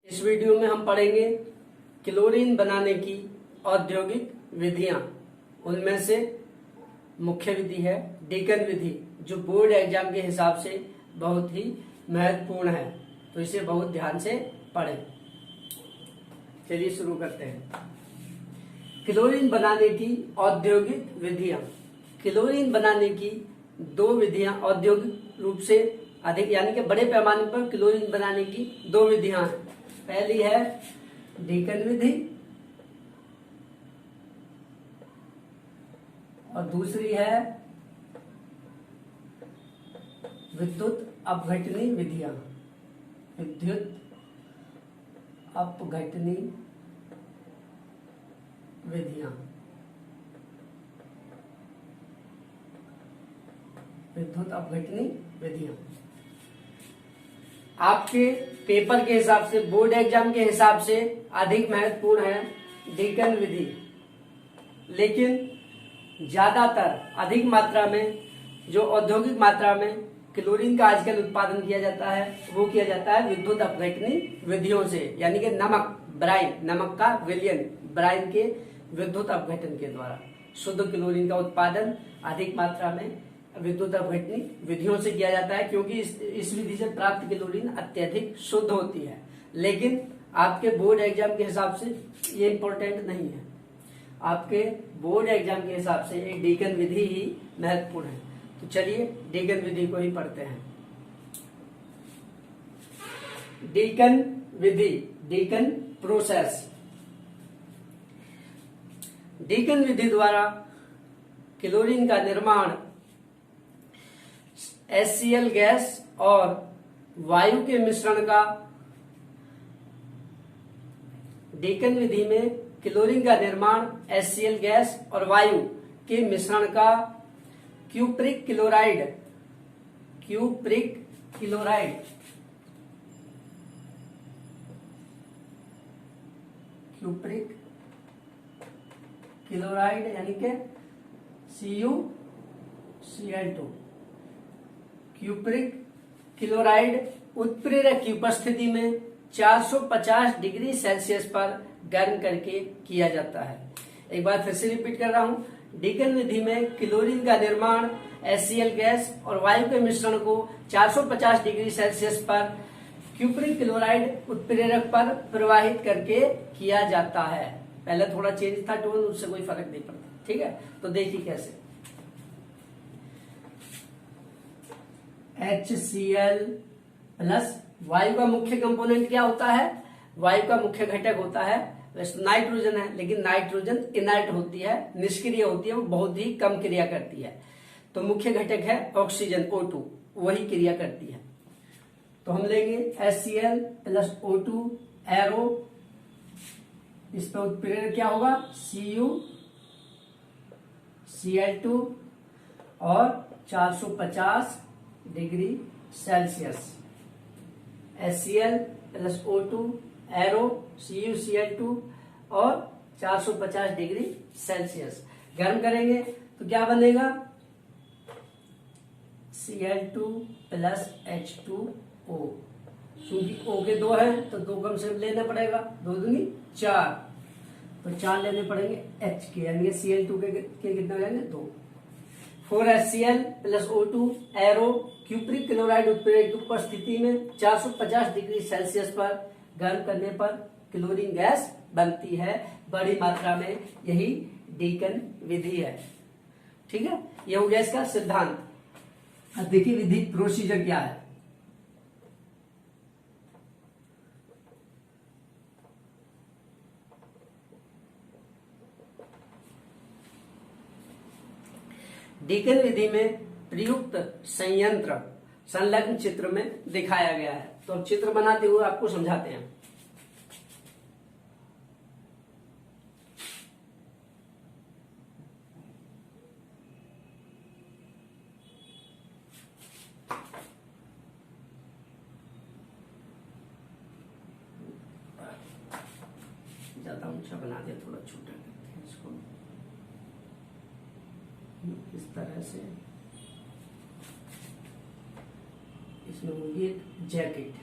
इस वीडियो में हम पढ़ेंगे क्लोरीन बनाने की औद्योगिक विधियां। उनमें से मुख्य विधि है डीकन विधि, जो बोर्ड एग्जाम के हिसाब से बहुत ही महत्वपूर्ण है, तो इसे बहुत ध्यान से पढ़ें। चलिए शुरू करते हैं। क्लोरीन बनाने की औद्योगिक विधियां। क्लोरीन बनाने की दो विधियां औद्योगिक रूप से अधिक यानी कि बड़े पैमाने पर क्लोरीन बनाने की दो विधियां हैं। पहली है डीकन विधि और दूसरी है विद्युत अपघटनी विधियां। विद्युत अपघटनी विधियां। विद्युत अपघटनी विधियां आपके पेपर के हिसाब से, बोर्ड एग्जाम के हिसाब से अधिक महत्वपूर्ण है डीकन विधि, लेकिन ज्यादातर अधिक मात्रा में जो औद्योगिक मात्रा में क्लोरीन का आजकल उत्पादन किया जाता है वो किया जाता है विद्युत अपघटनी विधियों से, यानी कि नमक का विलयन ब्राइन के विद्युत अपघटन के द्वारा शुद्ध क्लोरीन का उत्पादन अधिक मात्रा में विद्युत अपघटनी विधियों से किया जाता है, क्योंकि इस विधि से प्राप्त क्लोरीन अत्यधिक शुद्ध होती है। लेकिन आपके बोर्ड एग्जाम के हिसाब से ये इंपॉर्टेंट नहीं है। आपके बोर्ड एग्जाम के हिसाब से एक डीकन विधि ही महत्वपूर्ण है। तो चलिए डीकन विधि को ही पढ़ते हैं। डीकन विधि, डीकन प्रोसेस। डीकन विधि द्वारा क्लोरीन का निर्माण HCl गैस और वायु के मिश्रण का, डीकन विधि में क्लोरीन का निर्माण HCl गैस और वायु के मिश्रण का क्यूप्रिक क्लोराइड यानी कि CuCl2 क्यूप्रिक क्लोराइड उत्प्रेरक की उपस्थिति में 450 डिग्री सेल्सियस पर गर्म करके किया जाता है। एक बार फिर से रिपीट कर रहा हूं। डीकन विधि में क्लोरीन का निर्माण HCl गैस और वायु के मिश्रण को 450 डिग्री सेल्सियस पर क्यूप्रिक क्लोराइड उत्प्रेरक पर प्रवाहित करके किया जाता है। पहले थोड़ा चेंज था टोन, उससे कोई फर्क नहीं पड़ता। ठीक है, तो देखिए कैसे। HCl प्लस वायु का मुख्य कंपोनेंट क्या होता है? वायु का मुख्य घटक होता है वैसे नाइट्रोजन है, लेकिन नाइट्रोजन इनर्ट होती है, निष्क्रिय होती है, वो बहुत ही कम क्रिया करती है। तो मुख्य घटक है ऑक्सीजन O2, वही क्रिया करती है। तो हम लेंगे HCl प्लस O2 एरो, इस पर उत्प्रेरक क्या होगा? CuCl2 और 450 degree Celsius. HCl plus O2 arrow CuCl2 और 450 डिग्री सेल्सियस गर्म करेंगे तो क्या बनेगा? Cl2 plus H2O। क्योंकि O के दो हैं तो दो कम से कम लेना पड़ेगा, 2 दूनी 4, तो 4 लेने पड़ेंगे H के, यानी Cl2 के कितने हो जाएंगे? 2। 4HCl plus O2 arrow cupric chloride उत्प्रेरक की उपस्थिति में 450 डिग्री सेल्सियस पर गर्म करने पर क्लोरीन गैस बनती है बड़ी मात्रा में। यही डीकन विधि है। ठीक है, यह हो गया इसका सिद्धांत। अब देखिए विधि प्रोसीजर क्या है। डीकन विधि में प्रयुक्त संयंत्र संलग्न चित्र में दिखाया गया है। तो अब चित्र बनाते हुए आपको समझाते हैं। ज्यादा ऊंचा बना दिया, थोड़ा छोटा करते हैं इसको। इस तरह से इसमें होगी एक जैकेट।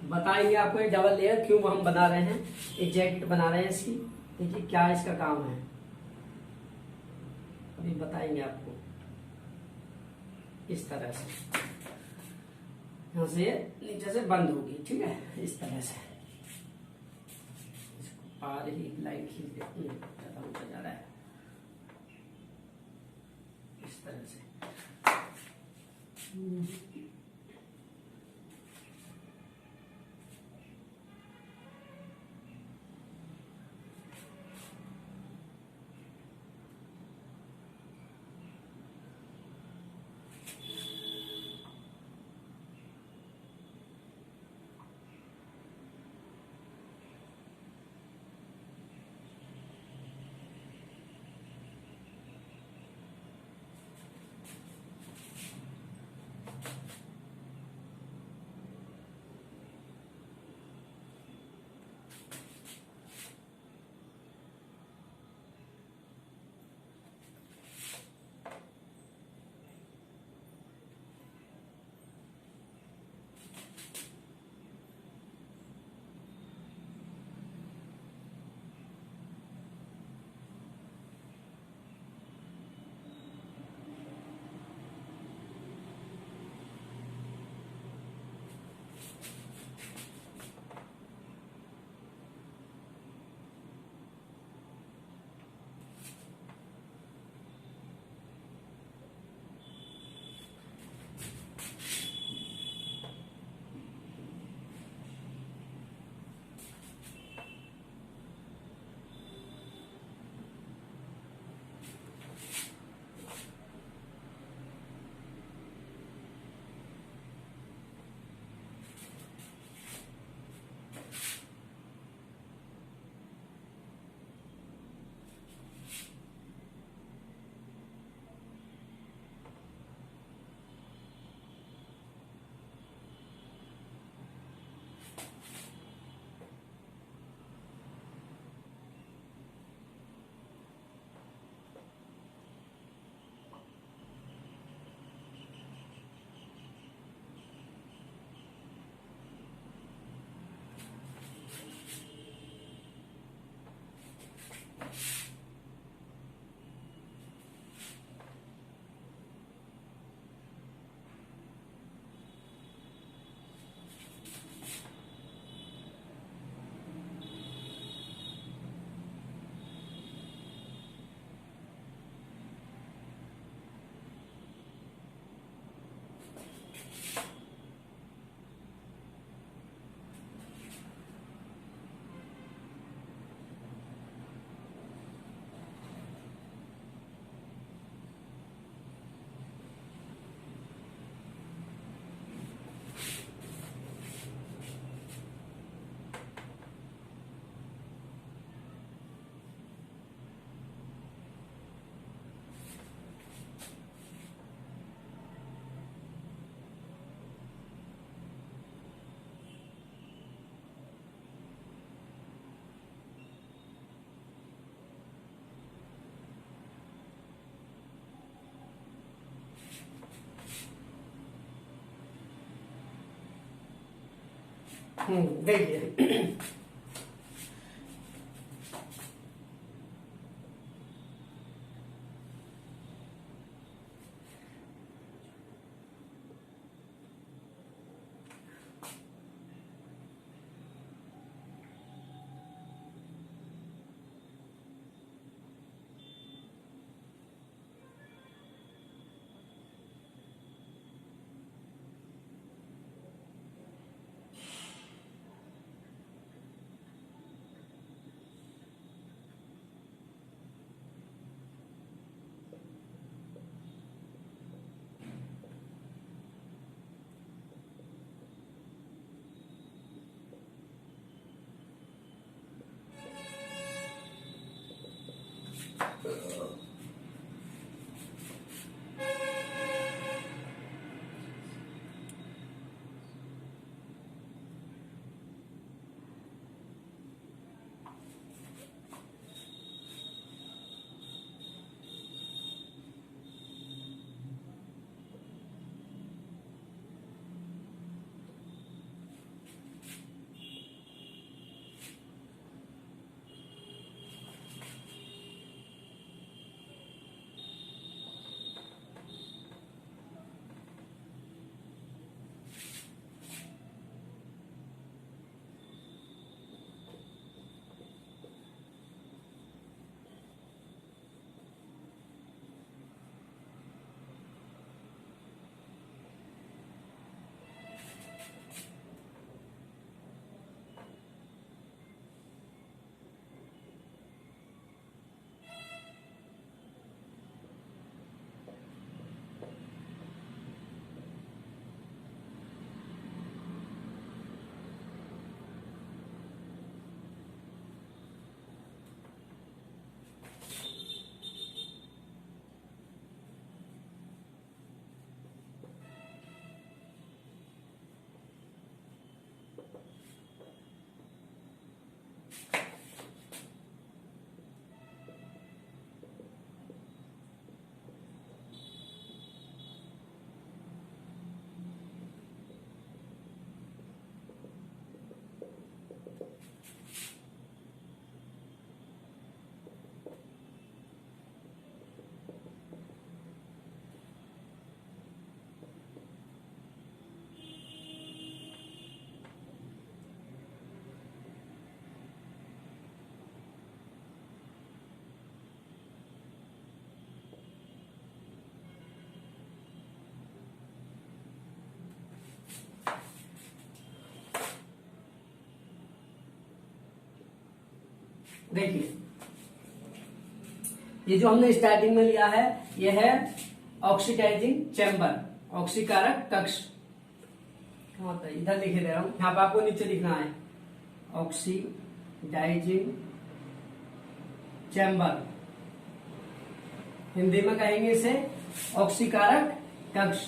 बताएंगे आपको ये डबल लेयर क्यों हम बना रहे हैं, ये जैकेट बना रहे हैं इसकी। देखिए क्या इसका काम है, अभी बताएंगे आपको। इस तरह से यहाँ से नीचे से बंद होगी, ठीक है, इस तरह से। पार ही लाइन खींच देती है, ज्यादा ऊपर जा रहा है, इस तरह से। देखिए देखिए ये जो हमने स्टार्टिंग में लिया है यह है ऑक्सीडाइजिंग चैम्बर, ऑक्सीकारक कक्ष। इधर लिखे दे रहा हूं, यहाँ पर आपको नीचे लिखना है ऑक्सीडाइजिंग चैम्बर, हिंदी में कहेंगे इसे ऑक्सीकारक कक्ष।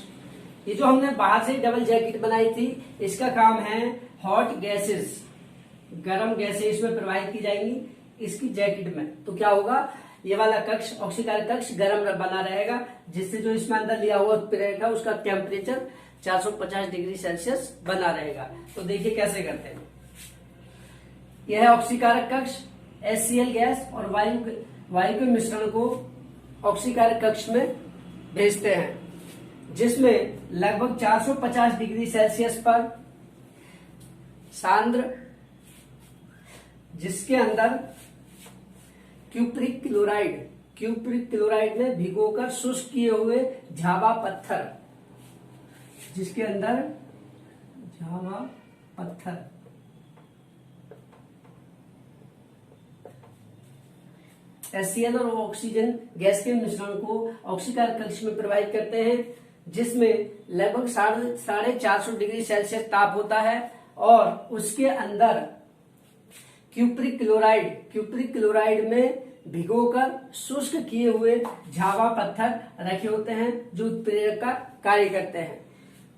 ये जो हमने बाहर से डबल जैकेट बनाई थी इसका काम है हॉट गैसेस, गर्म गैसें इसमें प्रवाहित की जाएंगी इसकी जैकेट में। तो क्या होगा, ये वाला कक्ष ऑक्सीकारक कक्ष गर्म बना रहेगा, जिससे जो इसमें अंदर लिया हुआ उत्प्रेरक है उसका टेम्परेचर 450 डिग्री सेल्सियस बना रहेगा। तो देखिए कैसे करते हैं। यह है ऑक्सीकारक कक्ष, HCl गैस और वायु के मिश्रण को ऑक्सीकारक कक्ष में भेजते हैं, जिसमें लगभग 450 डिग्री सेल्सियस पर सांद्र, जिसके अंदर क्यूप्रिक क्लोराइड में भिगोकर शुष्क किए हुए झावा पत्थर, जिसके अंदर झावा पत्थर HCl और ऑक्सीजन गैस के मिश्रण को ऑक्सीकारक कक्ष में प्रवाहित करते हैं, जिसमें लगभग 450 डिग्री सेल्सियस ताप होता है और उसके अंदर क्यूप्रिक क्लोराइड में भिगोकर शुष्क किए हुए झावा पत्थर रखे होते हैं जो उत्प्रेरक का कार्य करते हैं।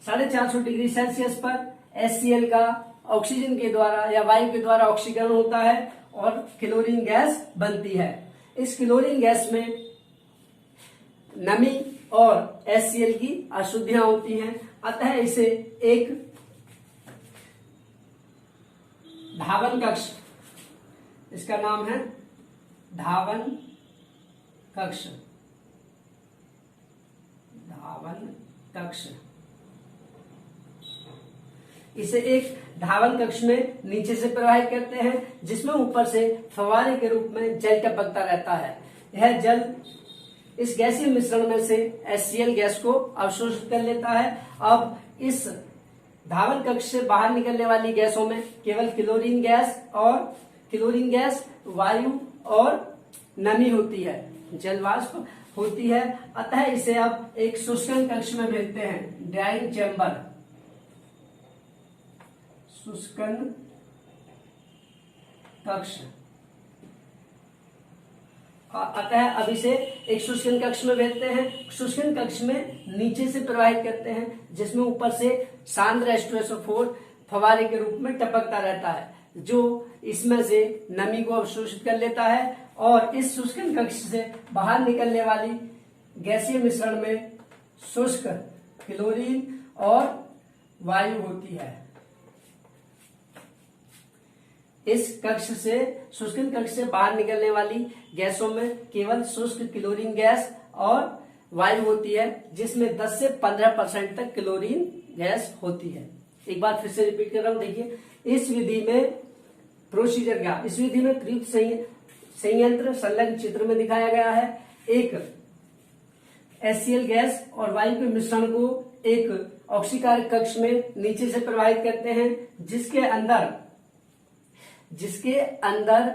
450 डिग्री सेल्सियस पर HCl का ऑक्सीजन के द्वारा या वायु के द्वारा ऑक्सीकरण होता है और क्लोरीन गैस बनती है। इस क्लोरीन गैस में नमी और HCl की अशुद्धियां होती हैं, अतः इसे एक धावन कक्ष, इसका नाम है धावन कक्ष, इसे एक धावन कक्ष में नीचे से प्रवाहित करते हैं, जिसमें ऊपर से फव्वारे के रूप में जल टपकता रहता है। यह जल इस गैसीय मिश्रण में से HCl गैस को अवशोषित कर लेता है। अब इस धावन कक्ष से बाहर निकलने वाली गैसों में केवल क्लोरीन गैस, वायु और नमी होती है, जलवाष्प होती है। अतः इसे अब एक शुष्कन कक्ष में भेजते हैं, ड्राइंग चैम्बर, शुष्कन कक्ष। अतः अब इसे एक शुष्कन कक्ष में भेजते हैं। शुष्कन कक्ष में नीचे से प्रवाहित करते हैं, जिसमें ऊपर से सांद्र H2SO4 फव्वारे के रूप में टपकता रहता है, जो इसमें से नमी को अवशोषित कर लेता है और इस शुष्कन कक्ष से बाहर निकलने वाली गैसीय मिश्रण में शुष्क क्लोरीन और वायु होती है। इस कक्ष से शुष्कन कक्ष से बाहर निकलने वाली गैसों में केवल शुष्क क्लोरीन गैस और वायु होती है, जिसमें 10 से 15% तक क्लोरीन गैस होती है। एक बार फिर से रिपीट कर रहा हूं, देखिए इस विधि में प्रोसीजर क्या, इस विधि में प्रयुक्त संयंत्र संलग्न चित्र में दिखाया गया है। एक HCl गैस और वायु के मिश्रण को एक ऑक्सीकारक कक्ष में नीचे से प्रवाहित करते हैं, जिसके अंदर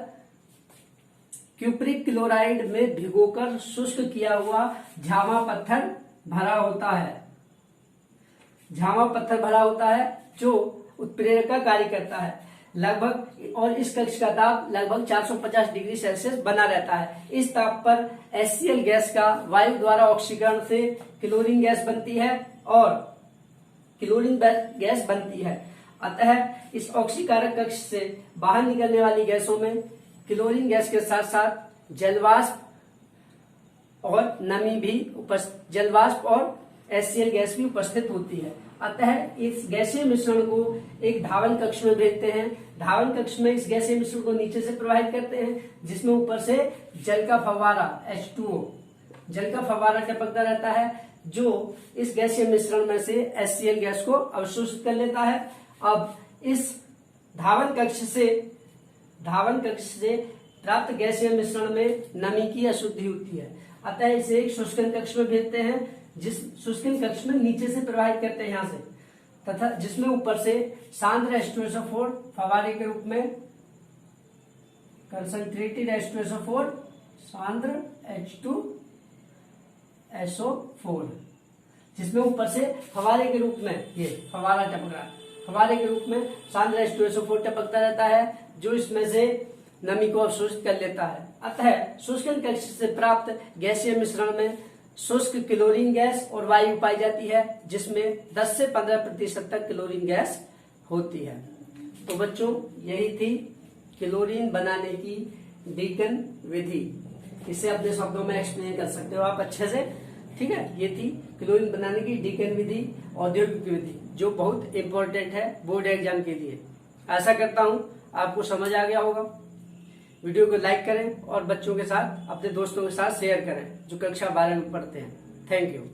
क्यूप्रिक क्लोराइड में भिगोकर शुष्क किया हुआ झावा पत्थर भरा होता है जो उत्प्रेरक का कार्य करता है लगभग, और इस कक्ष का ताप लगभग 450 डिग्री सेल्सियस बना रहता है। इस ताप पर HCl गैस का वायु द्वारा ऑक्सीकरण से क्लोरीन गैस बनती है और क्लोरीन गैस बनती है। अतः इस ऑक्सीकारक कक्ष से बाहर निकलने वाली गैसों में क्लोरीन गैस के साथ साथ जलवाष्प और नमी भी जलवाष्प और HCl गैस भी उपस्थित होती है। अतः इस गैसीय मिश्रण को एक धावन कक्ष में भेजते हैं। धावन कक्ष में इस गैसीय मिश्रण को नीचे से प्रवाहित करते हैं, जिसमें ऊपर से जल का फव्वारा H2O, जल का फव्वारा टपकता रहता है, जो इस गैसीय मिश्रण में से HCl गैस को अवशोषित कर लेता है। अब इस धावन कक्ष से प्राप्त गैसीय मिश्रण में नमी की अशुद्धि होती है। अतः इसे एक शुष्कन कक्ष में भेजते हैं, जिस शुष्कन कक्ष में नीचे से प्रवाहित करते हैं यहां से, तथा जिसमें ऊपर से सांद्र H2SO4 फव्वारे के रूप में कंसंट्रेटेड H2SO4 सांद्र H2SO4, जिसमें ऊपर से फवारे के रूप में ये फवारा टपक रहा है, फवारे के रूप में सांद्र H2SO4 टपकता रहता है, जो इसमें से नमी को अवशोषित कर लेता है। अतः शुष्कन कक्ष से प्राप्त गैसीय मिश्रण में शुष्क क्लोरीन गैस और वायु पाई जाती है, जिसमें 10 से 15% तक क्लोरीन गैस होती है। तो बच्चों, यही थी क्लोरीन बनाने की डीकन विधि। इसे अपने शब्दों में एक्सप्लेन कर सकते हो आप अच्छे से, ठीक है। ये थी क्लोरीन बनाने की डीकन विधि, औद्योगिक विधि, जो बहुत इंपॉर्टेंट है बोर्ड एग्जाम के लिए। आशा करता हूं आपको समझ आ गया होगा। वीडियो को लाइक करें और बच्चों के साथ, अपने दोस्तों के साथ शेयर करें जो कक्षा 12 में पढ़ते हैं। Thank you.